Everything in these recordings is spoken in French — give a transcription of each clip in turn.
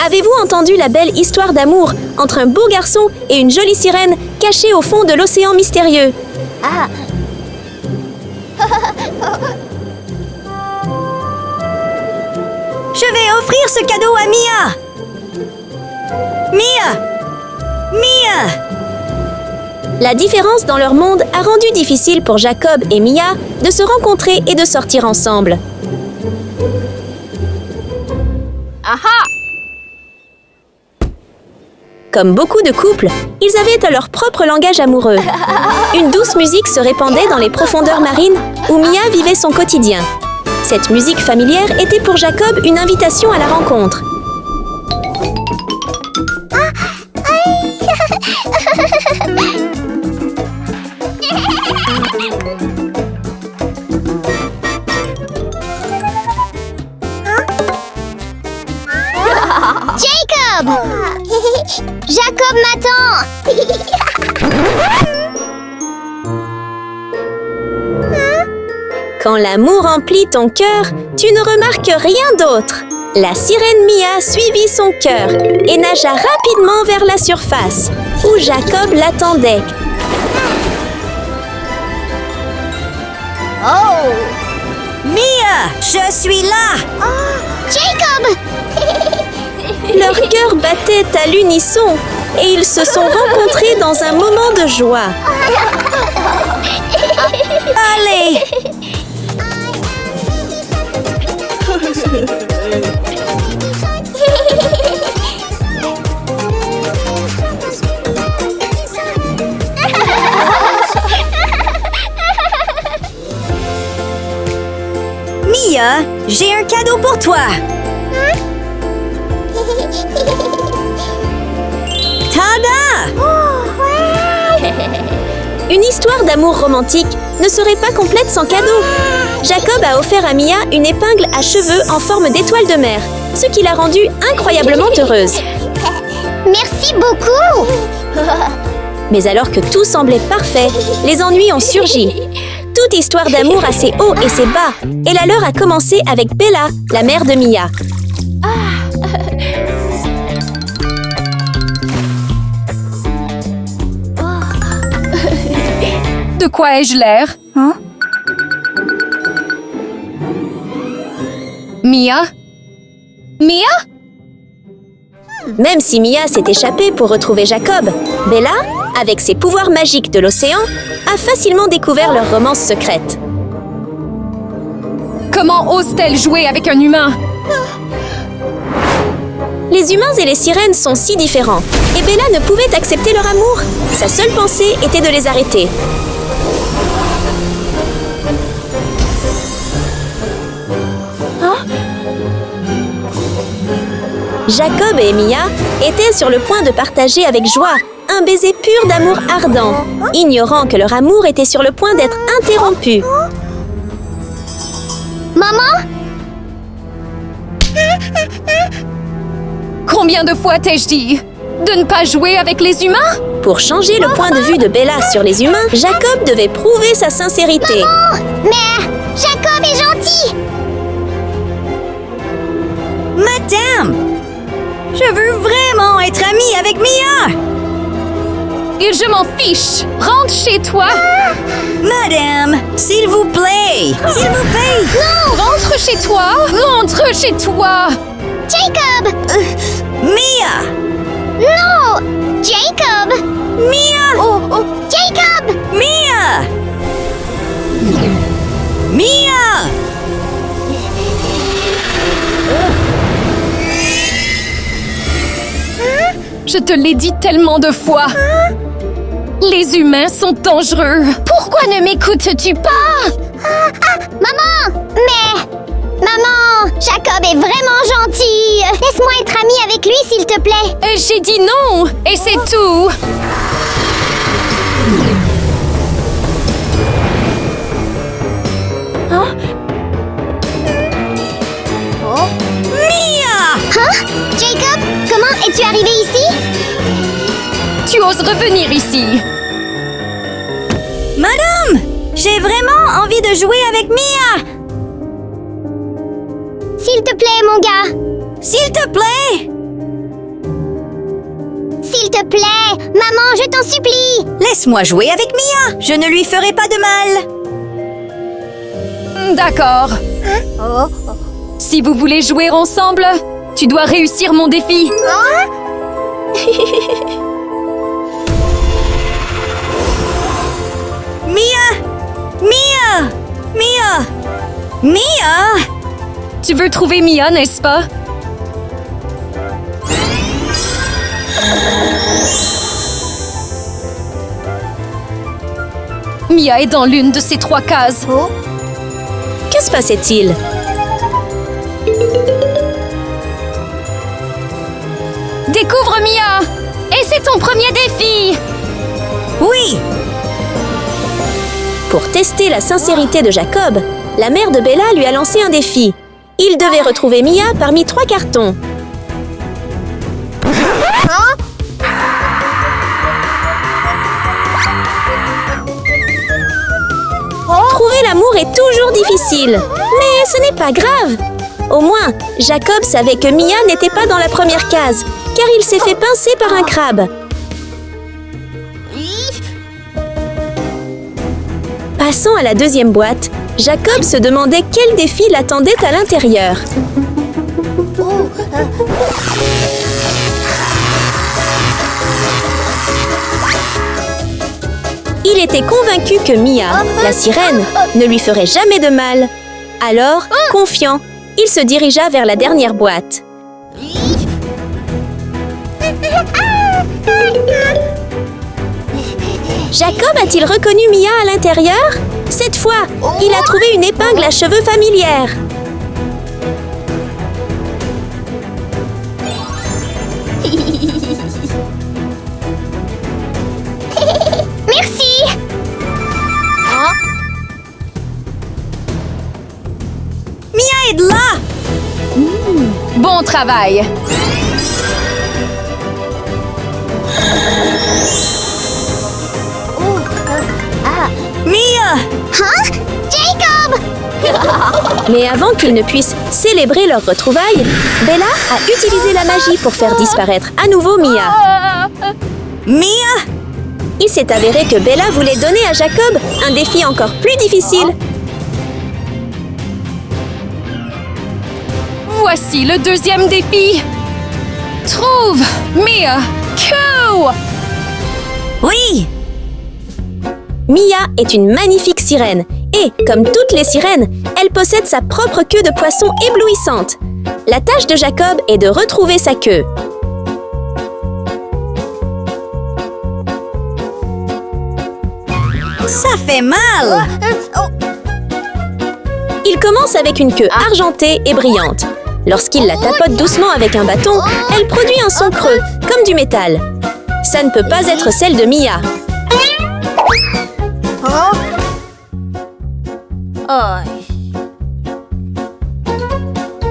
Avez-vous entendu la belle histoire d'amour entre un beau garçon et une jolie sirène cachée au fond de l'océan mystérieux? Ah. Je vais offrir ce cadeau à Mia! Mia! Mia! La différence dans leur monde a rendu difficile pour Jacob et Mia de se rencontrer et de sortir ensemble. Aha! Comme beaucoup de couples, ils avaient leur propre langage amoureux. Une douce musique se répandait dans les profondeurs marines où Mia vivait son quotidien. Cette musique familière était pour Jacob une invitation à la rencontre. Jacob! Jacob m'attend! Quand l'amour emplit ton cœur, tu ne remarques rien d'autre. La sirène Mia suivit son cœur et nagea rapidement vers la surface, où Jacob l'attendait. Oh! Mia! Je suis là! Jacob! Leurs cœurs battaient à l'unisson et ils se sont rencontrés dans un moment de joie. Allez! Mia, j'ai un cadeau pour toi! Tada! Une histoire d'amour romantique ne serait pas complète sans cadeau. Jacob a offert à Mia une épingle à cheveux en forme d'étoile de mer, ce qui l'a rendue incroyablement heureuse. Merci beaucoup! Mais alors que tout semblait parfait, les ennuis ont surgi. Toute histoire d'amour a ses hauts et ses bas, et la leur a commencé avec Bella, la mère de Mia. De quoi ai-je l'air? Hein? Mia? Mia? Même si Mia s'est échappée pour retrouver Jacob, Bella, avec ses pouvoirs magiques de l'océan, a facilement découvert leur romance secrète. Comment ose-t-elle jouer avec un humain? Les humains et les sirènes sont si différents, et Bella ne pouvait accepter leur amour. Sa seule pensée était de les arrêter. Jacob et Mia étaient sur le point de partager avec joie un baiser pur d'amour ardent, ignorant que leur amour était sur le point d'être interrompu. Maman? Combien de fois t'ai-je dit de ne pas jouer avec les humains? Pour changer le point de vue de Bella sur les humains, Jacob devait prouver sa sincérité. Mais Jacob est gentil! Madame! Je veux vraiment être amie avec Mia! Et je m'en fiche! Rentre chez toi! Madame, s'il vous plaît! S'il vous plaît! Non! Rentre chez toi! Rentre chez toi! Jacob! Mia! Non! Jacob! Mia! Oh! Jacob! Mia! Mia! Je te l'ai dit tellement de fois! Les humains sont dangereux! Pourquoi ne m'écoutes-tu pas? Maman! Mais... Maman! Jacob est vraiment gentil! Laisse-moi être amie avec lui, s'il te plaît! J'ai dit non! Et c'est tout! Mia! Hein? Jacob, comment es-tu arrivé ici? Tu oses revenir ici! Madame! J'ai vraiment envie de jouer avec Mia! S'il te plaît, mon gars! S'il te plaît! plaît! Maman, je t'en supplie! Laisse-moi jouer avec Mia. Je ne lui ferai pas de mal. D'accord. Si vous voulez jouer ensemble, tu dois réussir mon défi. Mia! Mia! Mia! Mia! Tu veux trouver Mia, n'est-ce pas? Mia est dans l'une de ces 3 cases. Que se passait-il? Découvre Mia! Et c'est ton premier défi! Oui! Pour tester la sincérité de Jacob, la mère de Bella lui a lancé un défi. Il devait retrouver Mia parmi 3 cartons. Trouver l'amour est toujours difficile, mais ce n'est pas grave. Au moins, Jacob savait que Mia n'était pas dans la première case, car il s'est fait pincer par un crabe. Passant à la deuxième boîte, Jacob se demandait quel défi l'attendait à l'intérieur. Il était convaincu que Mia, la sirène, ne lui ferait jamais de mal. Alors, confiant, il se dirigea vers la dernière boîte. Jacob a-t-il reconnu Mia à l'intérieur? Cette fois, il a trouvé une épingle à cheveux familière. Merci! Mia est là! Bon travail! Mia! Hein? Jacob! Mais avant qu'ils ne puissent célébrer leur retrouvailles, Bella a utilisé la magie pour faire disparaître à nouveau Mia. Mia! Il s'est avéré que Bella voulait donner à Jacob un défi encore plus difficile. Voici le deuxième défi! Trouve Mia Q! Oui! Mia est une magnifique sirène et, comme toutes les sirènes, elle possède sa propre queue de poisson éblouissante. La tâche de Jacob est de retrouver sa queue. Ça fait mal! Il commence avec une queue argentée et brillante. Lorsqu'il la tapote doucement avec un bâton, elle produit un son creux, comme du métal. Ça ne peut pas être celle de Mia.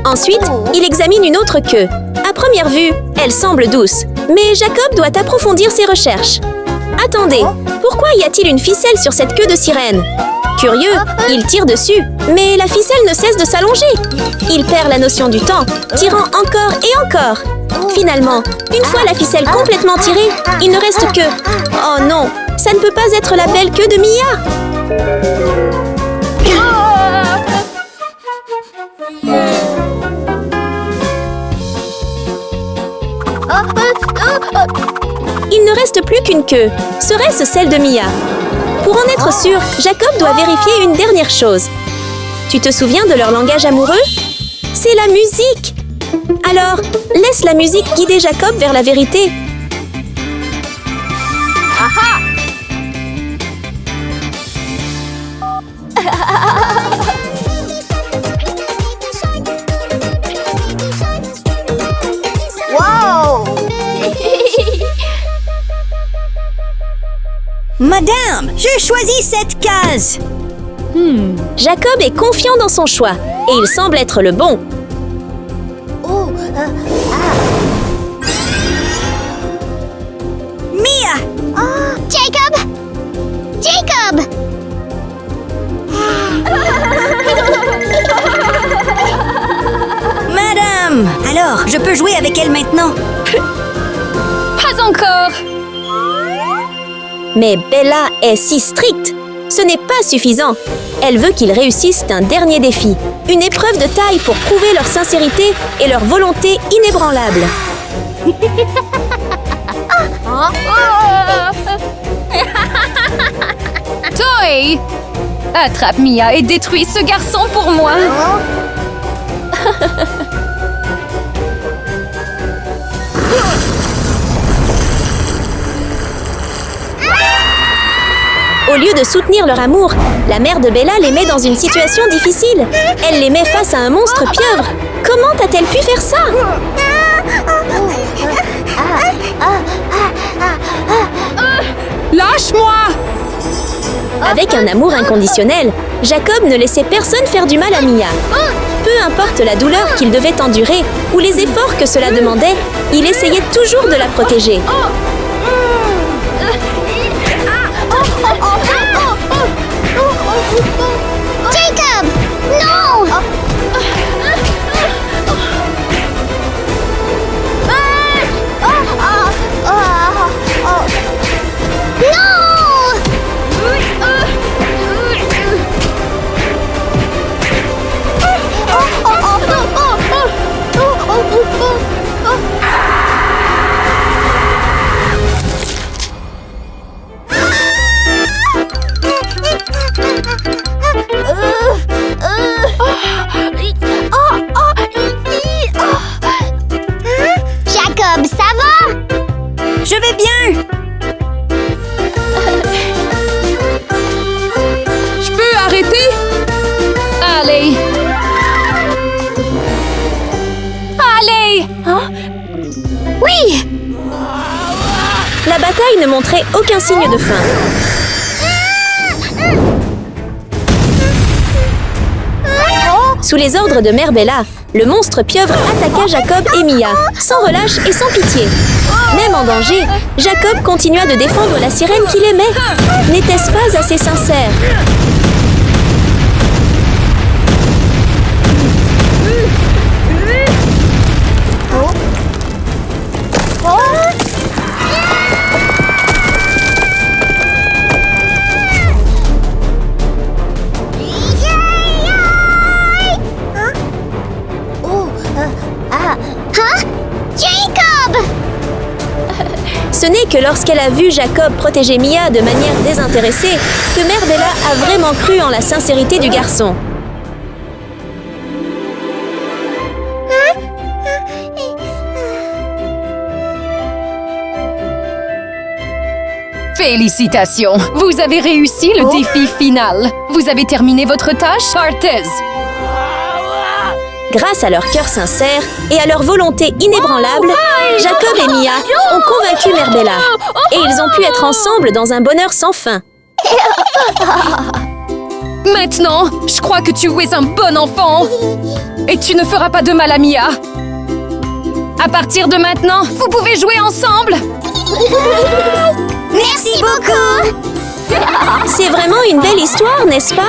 Ensuite, il examine une autre queue. À première vue, elle semble douce, mais Jacob doit approfondir ses recherches. Attendez, pourquoi y a-t-il une ficelle sur cette queue de sirène? Curieux, il tire dessus, mais la ficelle ne cesse de s'allonger. Il perd la notion du temps, tirant encore et encore. Finalement, une fois la ficelle complètement tirée, il ne reste que... Oh non, ça ne peut pas être la belle queue de Mia! Il ne reste plus qu'une queue. Serait-ce celle de Mia? Pour en être sûr, Jacob doit vérifier une dernière chose. Tu te souviens de leur langage amoureux? C'est la musique! Alors, laisse la musique guider Jacob vers la vérité. Madame, je choisis cette case! Jacob est confiant dans son choix et il semble être le bon. Mia! Jacob! Jacob! Madame! Alors, je peux jouer avec elle maintenant? Pas encore! Mais Bella est si stricte. Ce n'est pas suffisant. Elle veut qu'ils réussissent un dernier défi. Une épreuve de taille pour prouver leur sincérité et leur volonté inébranlable. Toy! Attrape Mia et détruis ce garçon pour moi! Au lieu de soutenir leur amour, la mère de Bella les met dans une situation difficile. Elle les met face à un monstre pieuvre. Comment a-t-elle pu faire ça? Lâche-moi! Avec un amour inconditionnel, Jacob ne laissait personne faire du mal à Mia. Peu importe la douleur qu'il devait endurer ou les efforts que cela demandait, il essayait toujours de la protéger. Jacob! Non! Jacob, ça va? Je vais bien! Je peux arrêter? Allez! Allez! Oui! La bataille ne montrait aucun signe de fin. Sous les ordres de Mère Bella, le monstre pieuvre attaqua Jacob et Mia, sans relâche et sans pitié. Même en danger, Jacob continua de défendre la sirène qu'il aimait. N'était-ce pas assez sincère? Jacob! Ce n'est que lorsqu'elle a vu Jacob protéger Mia de manière désintéressée que Mère Bella a vraiment cru en la sincérité du garçon. Félicitations! Vous avez réussi le défi final. Vous avez terminé votre tâche, Arthez. Grâce à leur cœur sincère et à leur volonté inébranlable, Jacob et Mia ont convaincu Mère Bella. Et ils ont pu être ensemble dans un bonheur sans fin. Maintenant, je crois que tu es un bon enfant. Et tu ne feras pas de mal à Mia. À partir de maintenant, vous pouvez jouer ensemble. Merci beaucoup! C'est vraiment une belle histoire, n'est-ce pas?